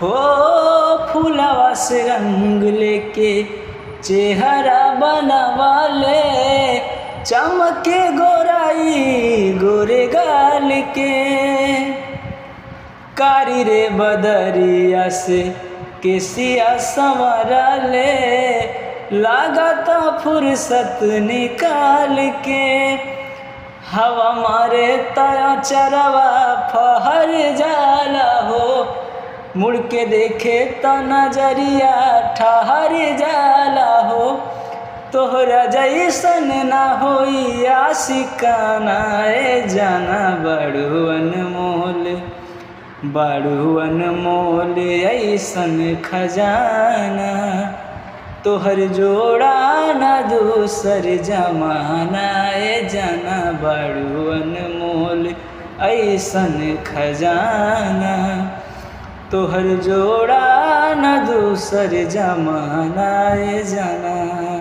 हो फूलवा से रंग लेके चेहरा बनवाले, चमके गोराई गोरे गाल के। कारी रे बदरिया से केसिया संवरा ले, लागता फुर्सत निकाल के। हवा मारे तया चरवा फहर जाला हो, मुड़ के देखे त नजरिया ठहर जाला हो। तोहरा जैसन ना होई आशिकाना, ए जाना बड़ू अनमोल बड़ू अनमोल ऐसन खजाना। तोहर जोड़ा ना दूसर जमाना, ए जाना बड़ू अनमोल ऐसन खजाना। तोहर जोड़ा ना दूसर जमाना, ए जाना।